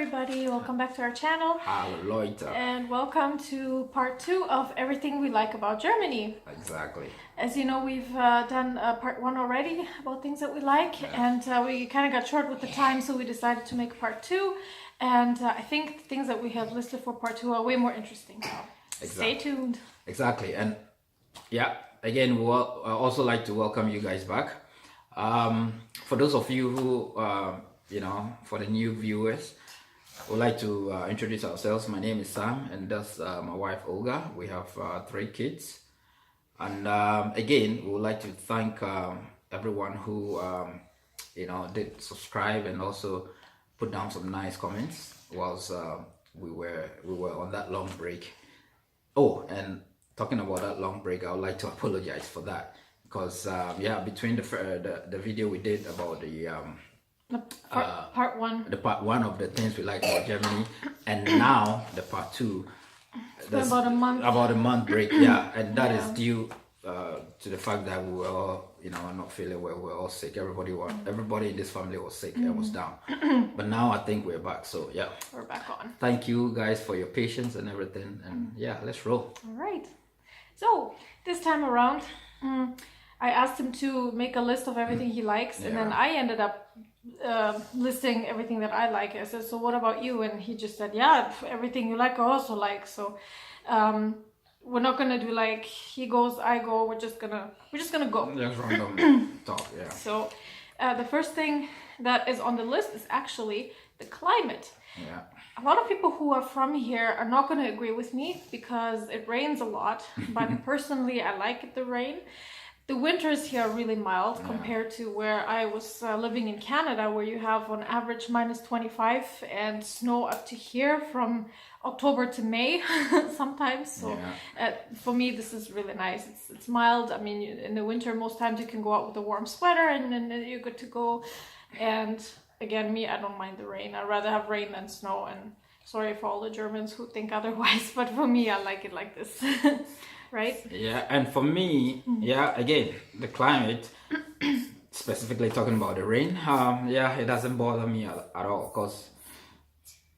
everybody, welcome back to our channel. Hallo Leute. And welcome to part 2 of everything we like about Germany. Exactly. As you know, we've done part 1 already about things that we like, and we kind of got short with the time, so we decided to make part 2. And I think the things that we have listed for part 2 are way more interesting, so stay tuned. Exactly. And yeah, again, we'll also like to welcome you guys back. For those of you who, for the new viewers, we'd like to introduce ourselves. My name is Sam, and that's my wife Olga. We have 3 kids. And again, we would like to thank everyone who, did subscribe and also put down some nice comments whilst we were on that long break. Oh, and talking about that long break, I would like to apologize for that because between the video we did about the part 1, the part 1 of the things we like about Germany, and now the part 2. That's about a month break, and that is due to the fact that we were all, not feeling well. We were all sick. Everybody in this family was sick and was down. But now I think we're back. So yeah, we're back on. Thank you guys for your patience and everything. And yeah, let's roll. All right. So this time around, I asked him to make a list of everything he likes, and then I ended up listing everything that I like. I said, so what about you? And he just said, yeah, everything you like I also like. So we're not gonna do like he goes, I go. We're just gonna go. Just random talk, yeah. So the first thing that is on the list is actually the climate. Yeah. A lot of people who are from here are not going to agree with me because it rains a lot, but personally I like the rain. The winters here are really mild compared to where I was living in Canada, where you have on average -25 and snow up to here from October to May sometimes. So for me, this is really nice. It's mild. I mean, in the winter, most times you can go out with a warm sweater and then you're good to go. And again, me, I don't mind the rain. I'd rather have rain than snow. And sorry for all the Germans who think otherwise, but for me, I like it like this. Right? Yeah, and for me, again, the climate, specifically talking about the rain, it doesn't bother me at all because,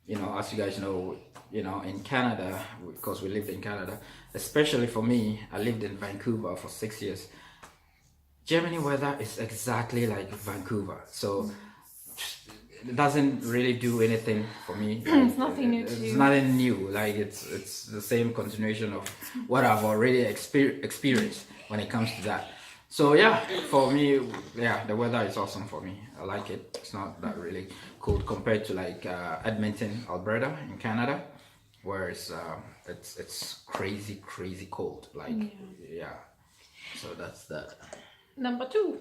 as you guys know, in Canada, because we lived in Canada, especially for me, I lived in Vancouver for 6 years. Germany weather is exactly like Vancouver, so it doesn't really do anything for me. It's nothing new to you. It's nothing new. Like it's the same continuation of what I've already experienced when it comes to that. So yeah, for me, the weather is awesome for me. I like it. It's not that really cold compared to like Edmonton, Alberta in Canada, where it's crazy cold. Like so that's that. Number 2,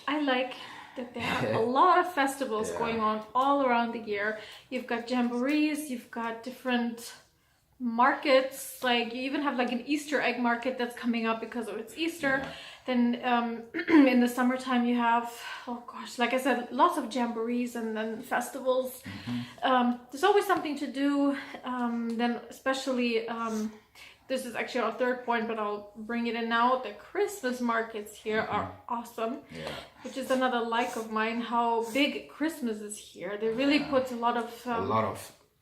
I like that there are a lot of festivals going on all around the year. You've got jamborees, you've got different markets, like you even have like an Easter egg market that's coming up because of it's Easter. Then in the summertime you have, like I said, lots of jamborees and then festivals. There's always something to do. Then especially this is actually our third point, but I'll bring it in now. The Christmas markets here are awesome, which is another like of mine, how big Christmas is here. They really put a lot of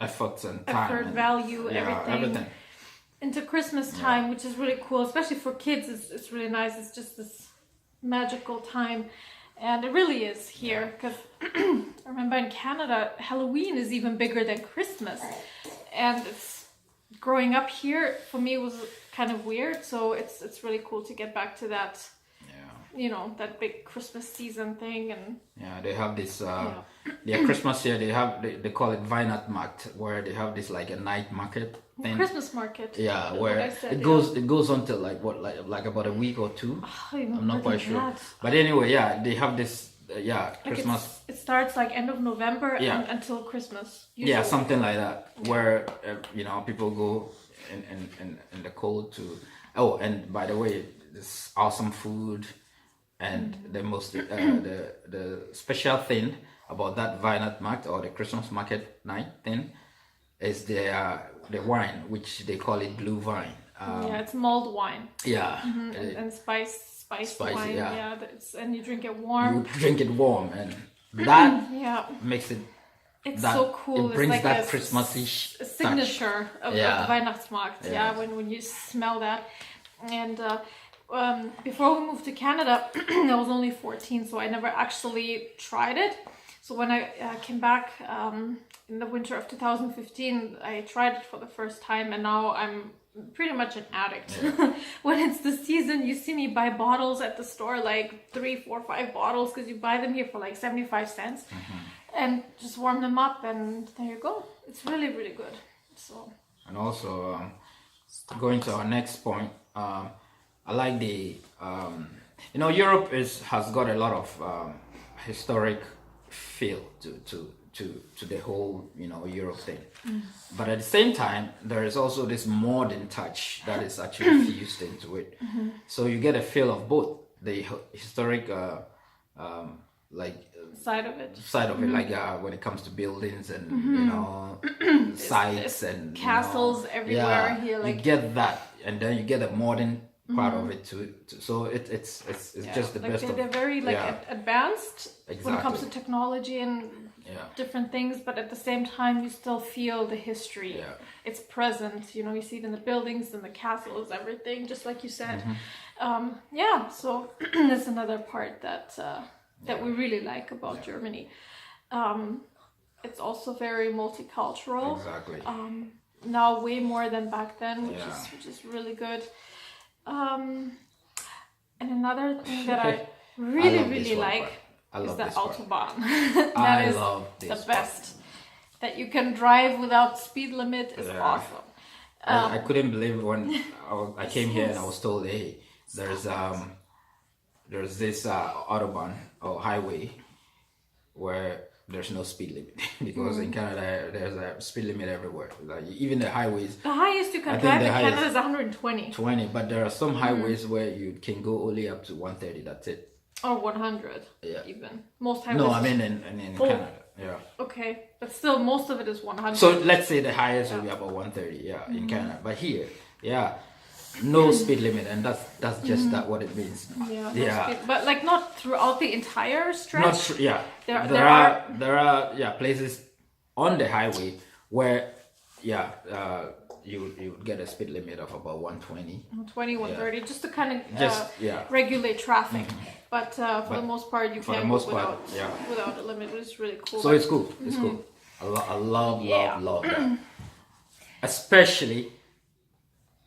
efforts and time, value, everything into Christmas time, which is really cool, especially for kids. It's really nice. It's just this magical time, and it really is here because I remember in Canada, Halloween is even bigger than Christmas, and growing up here for me was kind of weird, so it's really cool to get back to that, that big Christmas season thing. And they have this Christmas here, they call it Weihnachtsmarkt, where they have this like a night market thing. Christmas market, where it goes on till like about a week or 2. I'm not quite sure, but anyway, they have this Christmas. It starts like end of November and until Christmas. Usually. Yeah, something like that, where people go in the cold to. Oh, and by the way, this awesome food, and the most the special thing about that Weihnachtsmarkt or the Christmas market night thing is the wine, which they call it blue wine. It's mulled wine. Yeah, and spiced wine. Yeah, and you drink it warm. You drink it warm, and that makes it It's that so cool. it It's brings like that a Christmas-ish a touch. signature of Yeah. the Weihnachtsmarkt. Yeah. When you smell that. And before we moved to Canada, I was only 14, so I never actually tried it. So when I came back in the winter of 2015, I tried it for the first time, and now I'm pretty much an addict. Yeah. When it's the season, you see me buy bottles at the store, like 3, 4, 5 bottles, because you buy them here for like 75 cents. And just warm them up, and there you go. It's really, really good. So. And also, going to our next point, I like the Europe has got a lot of historic feel to the whole Europe thing, but at the same time there is also this modern touch that is actually fused into it. So you get a feel of both the historic Side of it. like when it comes to buildings and sites and castles everywhere here, you like get that, and then you get a modern part of it too. So it's just the like best they're very advanced when it comes to Exactly. technology and different things, but at the same time you still feel the history. It's present, you see it in the buildings and the castles, everything, just like you said. So that's another part that we really like about Germany. It's also very multicultural. Exactly. Now way more than back then, which is really good. And another thing that I really like is the Autobahn. That is the best. That you can drive without speed limit is awesome. I couldn't believe when I came here and I was told, hey, there's this Autobahn or highway where there's no speed limit because in Canada there's a speed limit everywhere. Like even the highways. The highest you can I think drive the in highest- Canada is 120 20, but there are some highways where you can go only up to 130. That's it. or 100 even. Most highways. No, I mean in Canada. Yeah. Okay, but still most of it is 100. So let's say the highest will be about 130. Yeah, in Canada, but here, no speed limit, and that's just that what it means. No speed, but like not throughout the entire stretch. Not tr- yeah. There are places on the highway where you would get a speed limit of about 120. 20, 130, just to kind of Just regulate traffic. But for the most part, you for the can most go part, without a limit. It's really cool. So it's cool. It's cool. I love that. Especially,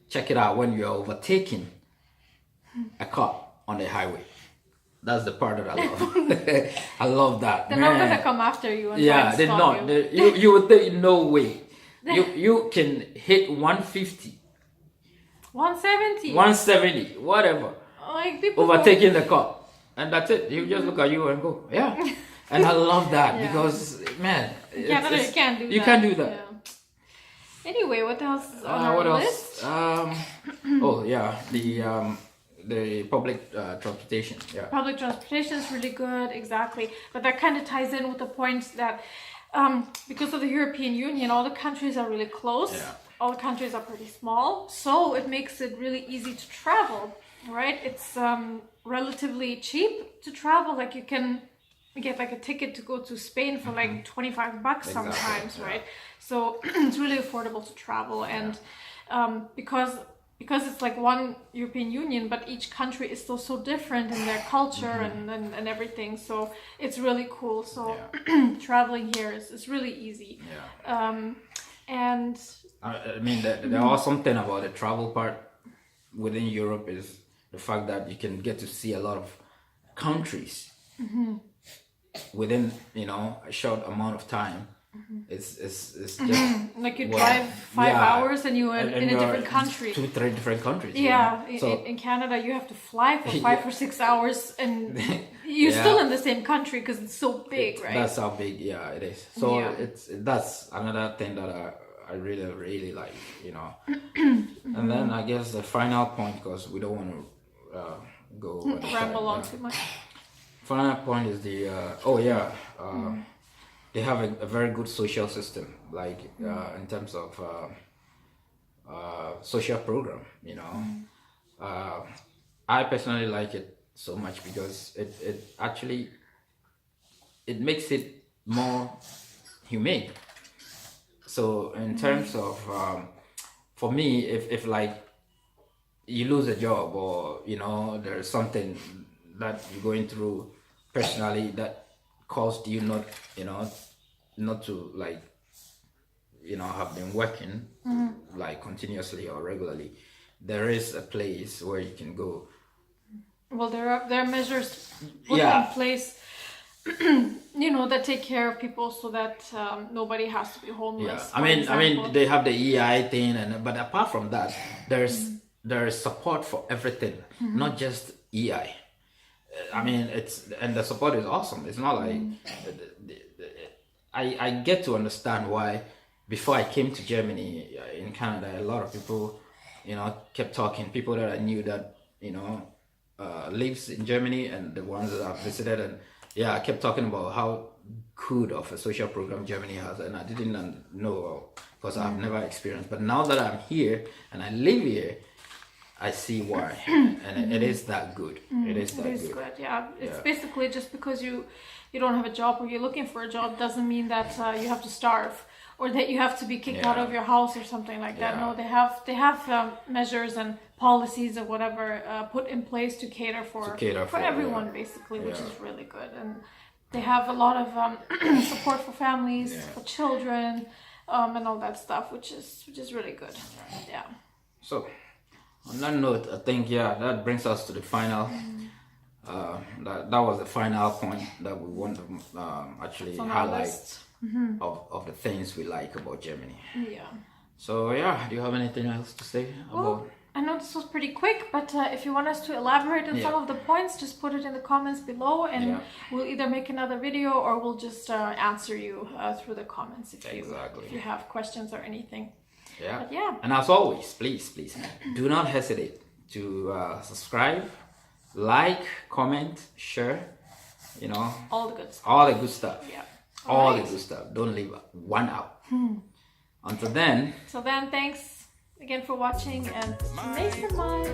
check it out when you're overtaking a car on the highway. That's the part that I love. I love that. They're not gonna come after you and try Yeah, to they're stop not. you. You would think no way. You can hit 150, 170. 170, whatever, Like people overtaking the car, and that's it. You just look at you and go, yeah. And I love that because man, Canada, you can't do that. You can't do that. Yeah. Anyway, what else is on our What list? else? The public transportation. Yeah. Public transportation is really good, exactly. But that kind of ties in with the point that because of the European Union, all the countries are really close. Yeah. All the countries are pretty small, so it makes it really easy to travel, right? It's relatively cheap to travel. Like you can get like a ticket to go to Spain for like $25 sometimes, right? So it's really affordable to travel, and because it's like one European Union, but each country is still so different in their culture and everything. So it's really cool. So traveling here is really easy. Yeah. And I mean, there are something about the travel part within Europe is the fact that you can get to see a lot of countries within a short amount of time. It's just like you drive 5 hours and you're in a you're different country. 2-3 different countries. Yeah, So in Canada you have to fly for 5 or 6 hours, and you're still in the same country because it's so big, right? That's how big, it is. So that's another thing that I really, really like, And then I guess the final point, because we don't want to go ramble on too much. Final point is they have a very good social system, like in terms of social program. I personally like it so much because it actually makes it more humane. So in terms of for me, if like you lose a job, or there's something that you're going through personally that caused you not to like have been working like continuously or regularly, there is a place where you can go. Well, there are measures put Yeah. in place, that take care of people so that nobody has to be homeless. Yeah, for I mean example. they have the EI thing, but apart from that, there is support for everything, not just EI. I mean, the support is awesome. It's not like I get to understand why before I came to Germany, in Canada, a lot of people kept talking, people that I knew that lives in Germany, and the ones that I've visited, and I kept talking about how good of a social program Germany has, and I didn't know because I've never experienced. But now that I'm here and I live here, I see why, and it is that good. It is that good. Yeah. It's basically just because you don't have a job or you're looking for a job doesn't mean that you have to starve or that you have to be kicked out of your house or something like that. No, they have measures and policies or whatever put in place to cater for everyone basically, which is really good. And they have a lot of support for families, for children, and all that stuff, which is really good. Yeah. So, on that note, I think that brings us to the final. That was the final point that we want to actually highlight of the things we like about Germany. Yeah. So do you have anything else to say about? I know this was pretty quick, but if you want us to elaborate on some of the points, just put it in the comments below, and we'll either make another video or we'll just answer you through the comments if you have questions or anything. Yeah. But yeah. And as always, please do not hesitate to subscribe, like, comment, share. All the good stuff. All the good stuff. Yeah. All the good stuff. Don't leave one out. Until then. So then, thanks again for watching, and nächste Mal.